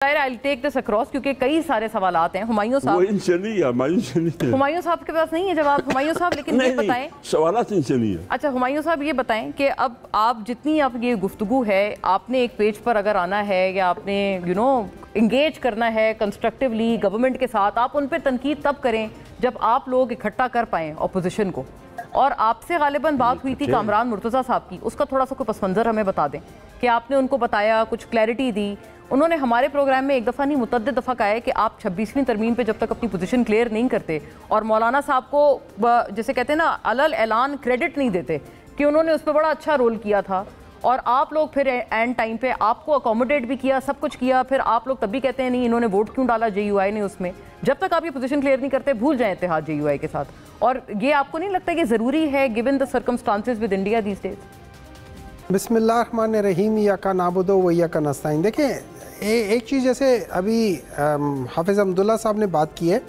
I'll take this across کیونکہ کئی سارے سوالات ہیں. ہمایوں صاحب, وہ ان سے نہیں ہے, ہمایوں سے نہیں ہے. ہمایوں صاحب کے پاس نہیں ہے جواب. ہمایوں صاحب لیکن یہ بتائیں, سوالات ان سے نہیں ہے. اچھا ہمایوں صاحب یہ بتائیں کہ اب آپ جتنی آپ یہ گفتگو ہے, آپ نے ایک پیج پر اگر آنا ہے یا آپ نے انگیج کرنا ہے کنسٹرکٹیولی گورنمنٹ کے ساتھ, آپ ان پہ تنقید تب کریں جب آپ لوگ اکٹھا کر پائیں اپوزیشن کو. اور آپ سے غالباً بات ہوئی تھی کامران مرتضیٰ صاحب کی, اس کا تھوڑا سا کوئی پس منظر ہمیں بتا دیں کہ آپ نے ان کو بتایا, کچھ کلیئرٹی دی. انہوں نے ہمارے پروگرام میں ایک دفعہ نہیں متعدد دفعہ کہا ہے کہ آپ 26ویں ترمیم پہ جب تک اپنی پوزیشن کلیئر نہیں کرتے اور مولانا صاحب کو جسے کہتے ہیں نا علل اعلان کریڈٹ نہیں دیتے کہ انہوں نے اس پہ بڑا اچھا رول کیا تھا, اور آپ لوگ پھر اینڈ ٹائم پہ آپ کو اکوموڈیٹ بھی کیا, سب کچھ کیا, پھر آپ لوگ تب بھی کہتے ہیں نہیں انہوں نے ووٹ کیوں ڈالا جے یو آئی نے اس میں. جب تک آپ یہ پوزیشن کلیئر نہیں کرتے بھول جائیں اتحاد جے یو آئی کے ساتھ. اور یہ آپ کو نہیں لگتا کہ ضروری ہے given the circumstances with India these days? بسم اللہ الرحمن الرحیم. ایاک نعبد و ایاک نستعین. دیکھیں ایک چیز جیسے ابھی حافظ عبداللہ صاحب نے بات کی ہے,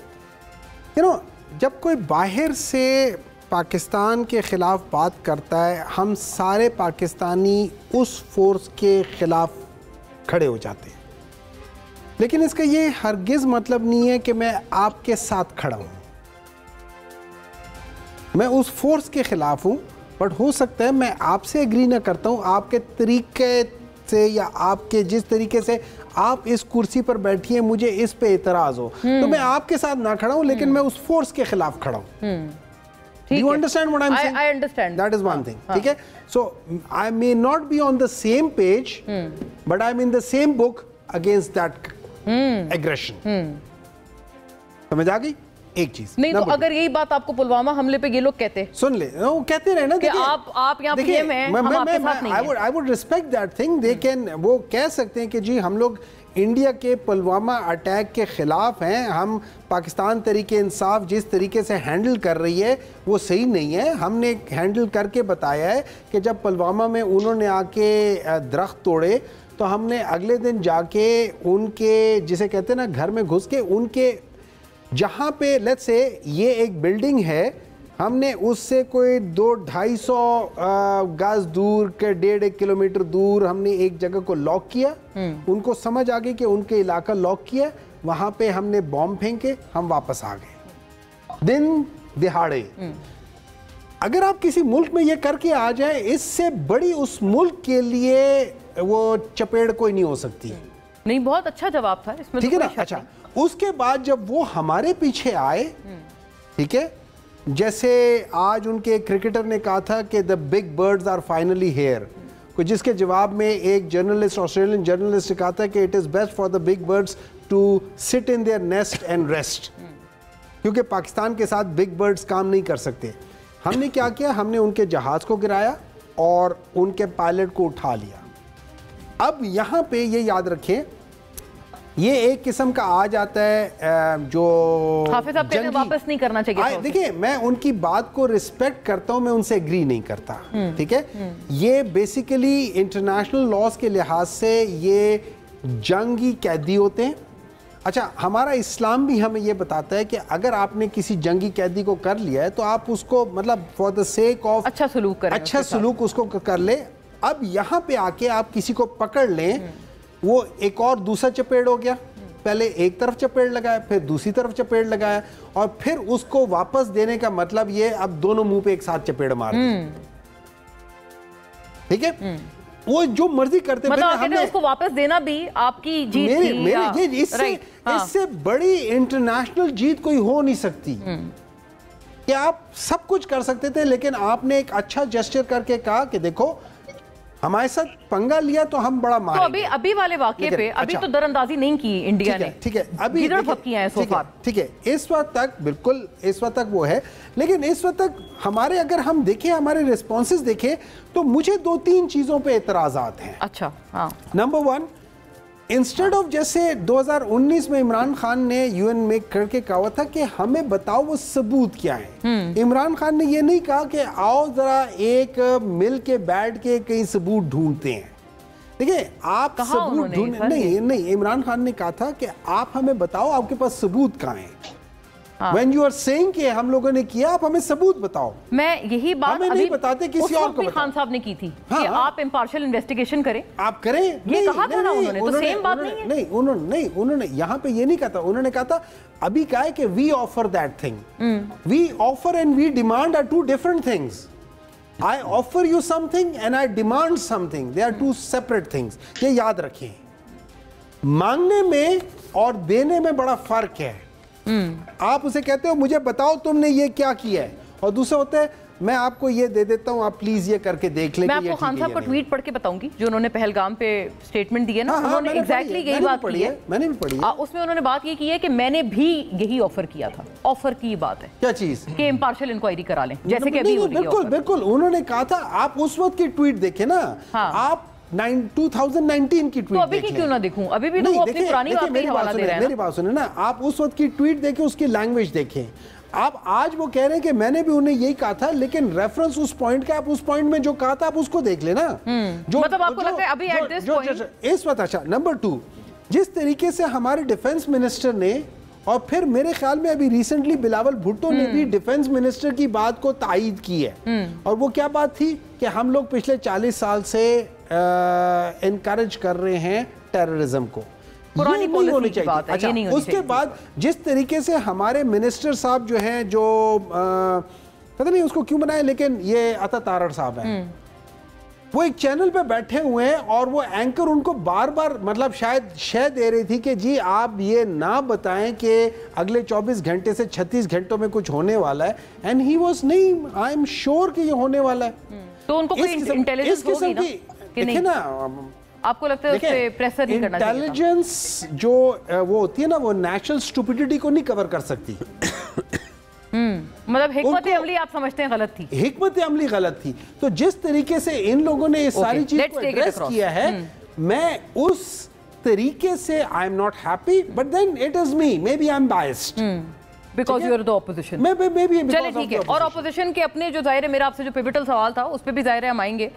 جب کوئی باہر سے پاکستان کے خلاف بات کرتا ہے, ہم سارے پاکستانی اس فورس کے خلاف کھڑے ہو جاتے ہیں, لیکن اس کا یہ ہرگز مطلب نہیں ہے کہ میں آپ کے ساتھ کھڑا ہوں. میں اس فورس کے خلاف ہوں, بٹ ہو سکتا ہے میں آپ سے ایگری نہ کرتا ہوں, آپ کے طریقے سے یا آپ کے جس طریقے سے آپ اس کرسی پر بیٹھی ہیں مجھے اس پہ اعتراض ہو, تو میں آپ کے ساتھ نہ کھڑا ہوں لیکن میں اس فورس کے خلاف کھڑا ہوں. Do you understand what I'm saying? I understand. That is one thing. ٹھیک ہے, so I may not be on the same page, but I'm in the same book against that aggression. سمجھ آ گئی ایک چیز. نہیں تو اگر یہی بات آپ کو پلوامہ حملے پہ یہ لوگ کہتے, سن لے, وہ کہتے رہے نا کہ آپ یہاں پہ ہیں, ہم آپ کے ساتھ نہیں ہیں. I would respect that thing. They can, وہ کہہ سکتے ہیں کہ جی ہم لوگ انڈیا کے پلوامہ اٹیک کے خلاف ہیں, ہم پاکستان تحریک انصاف جس طریقے سے ہینڈل کر رہی ہے وہ صحیح نہیں ہے, ہم نے ہینڈل کر کے بتایا ہے کہ جب پلوامہ میں انہوں نے آ کے درخت توڑے تو ہم نے اگلے دن جا کے ان کے جسے کہتے ہیں نا گھر میں گھس کے ان کے جہاں پہ لیٹس سے یہ ایک بلڈنگ ہے, ہم نے اس سے کوئی 200-250 گز دور کے 1.5 کلومیٹر دور ہم نے ایک جگہ کو لاک کیا. ان کو سمجھ آ گئی کہ ان کے علاقہ لاک کیا, وہاں پہ ہم نے بوم پھینکے, ہم واپس آ گئے دن دہاڑے. اگر آپ کسی ملک میں یہ کر کے آ جائیں, اس سے بڑی اس ملک کے لیے وہ چپیڑ کوئی نہیں ہو سکتی. نہیں بہت اچھا جواب تھا اس میں, ٹھیک ہے نا. اچھا اس کے بعد جب وہ ہمارے پیچھے آئے, ٹھیک ہے, جیسے آج ان کے کرکٹر نے کہا تھا کہ the big birds are finally here, جس کے جواب میں ایک جرنلسٹ, آسٹریلین جرنلسٹ نے کہا تھا کہ it is best for the big birds to sit in their nest and rest, کیونکہ پاکستان کے ساتھ big birds کام نہیں کر سکتے. ہم نے کیا کیا, ہم نے ان کے جہاز کو گرایا اور ان کے پائلٹ کو اٹھا لیا. اب یہاں پہ یہ یاد رکھیں, یہ ایک قسم کا آ جاتا ہے جو حافظ صاحب کہتے ہیں واپس نہیں کرنا چاہیے. دیکھیں میں ان کی بات کو رسپیکٹ کرتا ہوں, میں ان سے ایگری نہیں کرتا, ٹھیک ہے. یہ بیسیکلی انٹرنیشنل لاز کے لحاظ سے یہ جنگی قیدی ہوتے ہیں. اچھا ہمارا اسلام بھی ہمیں یہ بتاتا ہے کہ اگر آپ نے کسی جنگی قیدی کو کر لیا ہے تو آپ اس کو مطلب فار دا سیک آف اچھا سلوک کریں, اچھا سلوک اس کو کر لیں. اب یہاں پہ آ کے آپ کسی کو پکڑ لیں, وہ ایک اور دوسرا چپیڑ ہو گیا. پہلے ایک طرف چپیڑ لگایا, پھر دوسری طرف چپیڑ لگایا, اور پھر اس کو واپس دینے کا مطلب یہ اب دونوں منہ پہ ایک ساتھ چپیڑ مار دیں. ٹھیک ہے, وہ جو مرضی کرتے مطلب اس کو واپس دینا بھی آپ کی جیت تھی. اس سے بڑی انٹرنیشنل جیت کوئی ہو نہیں سکتی کہ آپ سب کچھ کر سکتے تھے, لیکن آپ نے ایک اچھا جسچر کر کے کہا کہ دیکھو ہمارے ساتھ پنگا لیا تو ہم بڑا ماریں گے. تو ابھی والے واقعے پہ ابھی تو در اندازی نہیں کی انڈیا نے, ٹھیک ہے, ابھی ٹھیک ہے, اس وقت تک بالکل اس وقت تک وہ ہے. لیکن اس وقت تک ہمارے اگر ہم دیکھیں ہمارے ریسپانسز دیکھیں تو مجھے 2-3 چیزوں پہ اعتراضات ہیں. اچھا ہاں, نمبر 1, انسٹیڈ آف جیسے 2019 میں عمران خان نے یو این میں کر کے کہا تھا کہ ہمیں بتاؤ وہ ثبوت کیا ہیں. عمران خان نے یہ نہیں کہا کہ آؤ ذرا ایک مل کے بیٹھ کے کئی ثبوت ڈھونڈتے ہیں. دیکھیں آپ ثبوت ڈھونڈ نہیں, عمران خان نے کہا تھا کہ آپ ہمیں بتاؤ آپ کے پاس ثبوت کہاں ہیں. when you are saying کہ ہم لوگوں نے کیا, آپ ہمیں ثبوت بتاؤ. میں یہی بات ہمیں نہیں بتاتے, کسی اور کو بتاؤ. خان صاحب نے کی تھی کہ آپ امپارشل انویسٹیگیشن کریں, آپ کریں. یہ کہا تھا نا انہوں نے, تو سیم بات نہیں ہے. نہیں, انہوں نے یہاں پہ یہ نہیں کہا تھا. انہوں نے کہا تھا ابھی کہا ہے کہ we offer that thing. We offer and we demand are two different things. I offer you something and I demand something. They are two separate things. یہ یاد رکھیں. مانگنے میں اور دینے میں بڑا فرق ہے. آپ اسے کہتے ہو مجھے بتاؤ تم نے یہ کیا کیا ہے, اور دوسرا ہوتا ہے میں آپ کو یہ دے دیتا ہوں, آپ پلیز یہ کر کے دیکھ لیں. میں آپ کو خان صاحب کا ٹویٹ پڑھ کے بتاؤں گی جو انہوں نے پہلگام پہ سٹیٹمنٹ دی ہے نا, انہوں نے ایگزیکٹلی یہی بات کی ہے. میں نے بھی پڑھی ہے. اس میں انہوں نے بات یہ کی ہے کہ میں نے بھی یہی آفر کیا تھا. آفر کی بات ہے کیا چیز کہ امپارشل انکوائری کرا لیں, جیسے کہ ابھی ہو رہی ہے. بالکل بالکل انہوں نے کہا تھا. آپ اس وقت کی ٹویٹ دیکھیں نا, آپ 2019 کی ٹویٹ دیکھیں. تو ابھی کی کیوں نہ دیکھوں, ابھی بھی تو وہ اپنی پرانی بات کا حوالہ دے رہے ہیں. میری بات سنیں نا, آپ اس وقت کی ٹویٹ دیکھیں, اس کی لینگویج دیکھیں. آپ آج وہ کہہ رہے ہیں کہ میں نے بھی انہیں یہی کہا تھا, لیکن ریفرنس اس پوائنٹ کا, آپ اس پوائنٹ میں جو کہا تھا آپ اس کو دیکھ لینا. مطلب آپ کو لگتا ہے ابھی ایٹ دس پوائنٹ اس وقت. اچھا, نمبر 2, جس طریقے سے ہمارے ڈیفنس منسٹر نے, اور پھر میرے خیال میں ابھی ریسنٹلی بلاول بھٹو نے بھی ڈیفنس منسٹر کی بات کو تائید کی ہے. اور وہ کیا بات تھی کہ ہم لوگ پچھلے 40 سال سے انکریج کر رہے ہیں ٹیررزم کو. پرانی پالیسی کی بات ہے, یہ نہیں ہونی چاہیے. اس کے بعد جس طریقے سے ہمارے منسٹر صاحب جو ہیں, جو پتہ نہیں اس کو کیوں بنائے, لیکن یہ عطا تارڑ صاحب ہیں, وہ ایک چینل پہ بیٹھے ہوئے ہیں اور وہ اینکر ان کو بار بار مطلب شاید شے دے رہی تھی کہ جی آپ یہ نہ بتائیں کہ اگلے 24 گھنٹے سے 36 گھنٹوں میں کچھ ہونے والا ہے. اینڈ ہی واز نہیں, آئی ایم شیور کہ یہ ہونے والا ہے. تو ان کو کوئی انٹیلیجنس ہوگی نا کہ نہیں, آپ کو لگتا ہے اس پہ پریسر نہیں کرنا چاہیے. انٹیلیجنس جو وہ ہوتی ہے نا, وہ نیشنل اسٹوپیڈیٹی کو نہیں کور کر سکتی. مطلب حکمت عملی آپ سمجھتے ہیں غلط تھی. حکمت عملی غلط تھی. تو جس طریقے سے ان لوگوں نے اس ساری چیز کو ایڈریس کیا ہے, میں اس طریقے سے I am not happy, but then it is me, maybe I am biased. Because you are the opposition. Maybe چلے ٹھیک ہے. اور اپوزیشن کے اپنے جو ظاہر ہے, میرا آپ سے جو پیوٹل سوال تھا اس پہ بھی ظاہر ہے ہم آئیں گے